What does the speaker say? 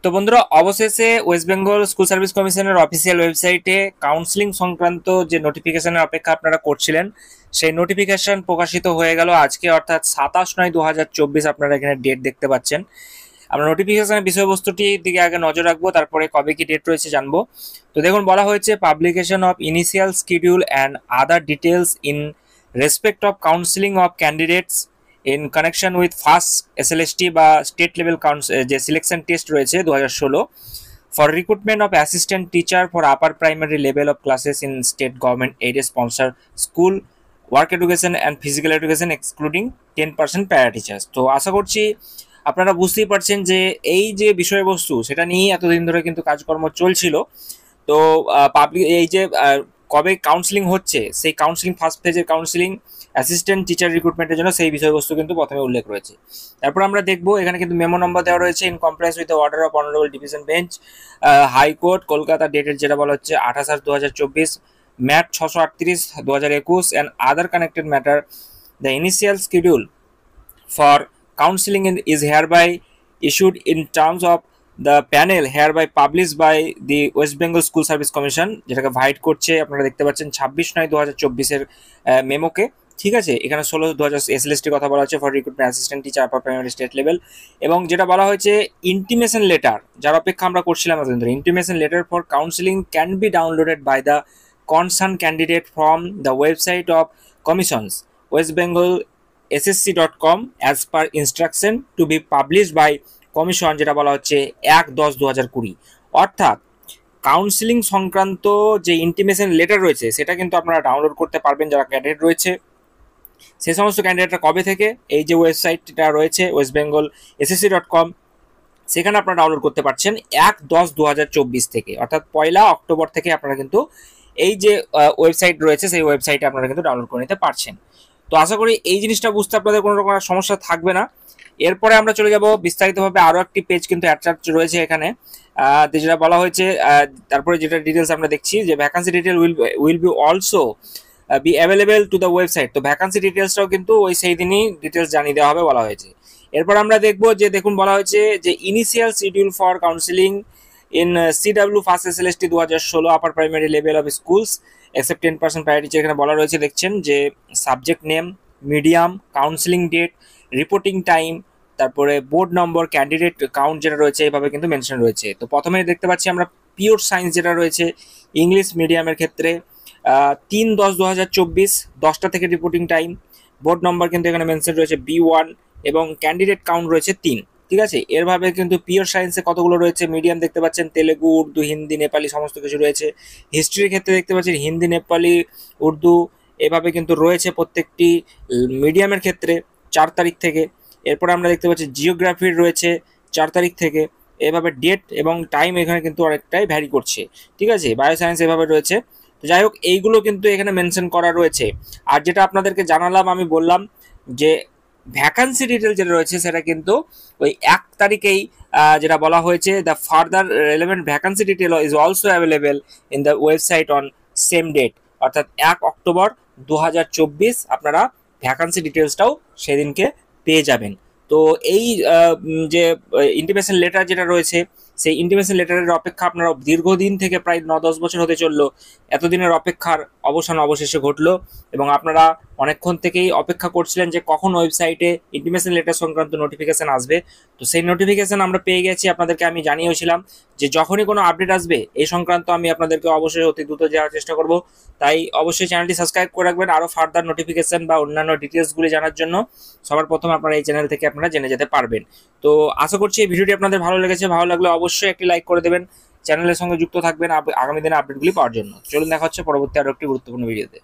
তো বন্ধুরা, অবশেষে ওয়েস্ট বেঙ্গল স্কুল সার্ভিস কমিশনের অফিসিয়াল ওয়েবসাইটে কাউন্সিলিং সংক্রান্ত যে নোটিফিকেশনের অপেক্ষা আপনারা করছিলেন, সেই নোটিফিকেশন প্রকাশিত হয়ে গেল আজকে, অর্থাৎ 27/9/2024। আপনারা এখানে ডেট দেখতে পাচ্ছেন। আমরা নোটিফিকেশনের বিষয়বস্তুটির দিকে আগে নজর রাখবো, তারপরে কবে কি ডেট রয়েছে জানবো। তো দেখুন, বলা হয়েছে publication of initial schedule and other details in respect of counselling of candidates in connection with first SLST বা স্টেট লেভেল যে সিলেকশন টেস্ট রয়েছে 2016 for recruitment of assistant teacher for upper primary level of classes in state government aid sponsor school work education and physical education excluding 10% প্যারা teachers. তো আশা করছি আপনারা বুঝতেই পারছেন যে এই যে বিষয়বস্তু, সেটা নিয়েই এতদিন ধরে কিন্তু কাজকর্ম চলছিল। তো পাবলিক এই যে কবে কাউন্সিলিং হচ্ছে, সেই কাউন্সিলিং ফার্স্ট ফেজের কাউন্সিলিং অ্যাসিস্ট্যান্ট টিচার রিক্রুটমেন্টের জন্য সেই বিষয়বস্তু কিন্তু প্রথমে উল্লেখ রয়েছে। তারপর আমরা দেখবো এখানে কিন্তু মেমো নম্বর দেওয়া রয়েছে in compliance with the order of honourable division bench high court Kolkata, ডেটের যেটা বলা হচ্ছে 28/8/2024, MAT 638/2021 and other connected matter. The initial schedule for counselling is hereby issued in terms of the panel hereby published by the West Bengal School Service Commission, যেটাকে white করছে আপনারা দেখতে পাচ্ছেন 26/9/2024 মেমোকে। ঠিক আছে, এখানে 16/2000 এসএলএসটির কথা বলা হচ্ছে for recruitment assistant teacher upper primary state level. এবং যেটা বলা হয়েছে ইন্টিমেশন লেটার, যার অপেক্ষা আমরা করছিলাম এতদিন ধরে, intimation letter for counselling can be downloaded by the concern candidate from the website of commissions West Bengal ssc.com as per instruction to be published by commission, যেটা বলা হচ্ছে 1/10/2020। অর্থাৎ কাউন্সিলিং সংক্রান্ত যে ইন্টিমেশন লেটার রয়েছে সেটা কিন্তু আপনারা ডাউনলোড করতে পারবেন যারা ক্যান্ডিডেট রয়েছে। সে সমস্ত ক্যান্ডিডেটরা কবে থেকে, এই যে ওয়েবসাইটটা রয়েছে ওয়েস্ট বেঙ্গল ssc.com, সেখানে আপনারা ডাউনলোড করতে পারছেন 1/10/2024 থেকে, অর্থাৎ 1 অক্টোবর থেকে আপনারা কিন্তু এই যে ওয়েবসাইট রয়েছে সেই ওয়েবসাইটে আপনারা কিন্তু ডাউনলোড করে নিতে পারছেন। তো আশা করি এই জিনিসটা বুঝতে আপনাদের কোনো রকম সমস্যা থাকবে না। এরপরে আমরা চলে যাব বিস্তারিতভাবে, আরও একটি পেজ কিন্তু অ্যাটাচ রয়েছে এখানে, যেটা বলা হয়েছে। তারপরে যেটা ডিটেলস আমরা দেখছি যে vacancy detail will be also be available to the website. তো ভ্যাকান্সি ডিটেলসটাও কিন্তু ওই সেই দিনই ডিটেলস জানিয়ে দেওয়া হবে বলা হয়েছে। এরপর আমরা দেখবো যে দেখুন, বলা হয়েছে যে initial schedule for counselling in CW first SLST 2016 upper primary level of schools except 10% priority. এখানে বলা রয়েছে, দেখছেন যে subject name, medium, counselling date, reporting time, তারপরে বোর্ড নম্বর, ক্যান্ডিডেট কাউন্ট যেটা রয়েছে এইভাবে কিন্তু মেনশন রয়েছে। তো প্রথমে দেখতে পাচ্ছি আমরা পিওর সায়েন্স যেটা রয়েছে ইংলিশ মিডিয়ামের ক্ষেত্রে 3/10/2024 10টা থেকে রিপোর্টিং টাইম, বোর্ড নম্বর কিন্তু এখানে মেনশন রয়েছে B1 এবং ক্যান্ডিডেট কাউন্ট রয়েছে 3। ঠিক আছে, এরভাবে কিন্তু পিওর সায়েন্সে কতগুলো রয়েছে, মিডিয়াম দেখতে পাচ্ছেন তেলেগু, উর্দু, হিন্দি, নেপালি সমস্ত কিছু রয়েছে। হিস্ট্রির ক্ষেত্রে দেখতে পাচ্ছেন হিন্দি, নেপালি, উর্দু এভাবে কিন্তু রয়েছে প্রত্যেকটি মিডিয়ামের ক্ষেত্রে 4 তারিখ থেকে। এরপর আমরা দেখতে পাচ্ছি জিওগ্রাফির রয়েছে 4 তারিখ থেকে। এভাবে ডেট এবং টাইম এখানে কিন্তু অনেকটাই ভ্যারি করছে। ঠিক আছে, বায়ো সায়েন্স এভাবে রয়েছে। তো যাই হোক, এইগুলো কিন্তু এখানে মেনশন করা রয়েছে। আর যেটা আপনাদেরকে জানালাম, আমি বললাম যে ভ্যাকান্সি ডিটেল যেটা রয়েছে সেটা কিন্তু ওই 1 তারিখেই যেটা বলা হয়েছে, the further relevant vacancy detail is also available in the website on same date, অর্থাৎ 1 অক্টোবর 2024 আপনারা ভ্যাকান্সি ডিটেলসটাও সেদিনকে পেয়ে যাবেন। তো এই যে ইন্টিমেশন লেটার যেটা রয়েছে, সেই ইন্টিমেশন লেটারের অপেক্ষা আপনারা দীর্ঘদিন থেকে প্রায় 9-10 বছর হতে চললো, এতদিনের অপেক্ষার অবসান অবশেষে ঘটলো এবং আপনারা অনেকক্ষণ থেকেই অপেক্ষা করছিলেন যে কখন ওয়েবসাইটে ইন্টিমেশন লেটার সংক্রান্ত নোটিফিকেশান আসবে। তো সেই নোটিফিকেশান আমরা পেয়ে গেছি, আপনাদেরকে আমি জানিয়েছিলাম যে যখনই কোনো আপডেট আসবে এই সংক্রান্ত আমি আপনাদেরকে অবশ্যই অতি দ্রুত যাওয়ার চেষ্টা করব। তাই অবশ্যই চ্যানেলটি সাবস্ক্রাইব করে রাখবেন আরও ফার্দার নোটিফিকেশান বা অন্যান্য ডিটেলসগুলি জানার জন্য। সবার প্রথম আপনারা এই চ্যানেল থেকে আপনারা জেনে যেতে পারবেন। তো আশা করছি এই ভিডিওটি আপনাদের ভালো লেগেছে। ভালো লাগলে অবশ্যই একটি লাইক করে দেবেন, চ্যানেলের সঙ্গে যুক্ত থাকবেন আগামী দিনে আপডেটগুলি পাওয়ার জন্য। চলুন দেখা হচ্ছে পরবর্তী আরও একটি গুরুত্বপূর্ণ ভিডিওতে।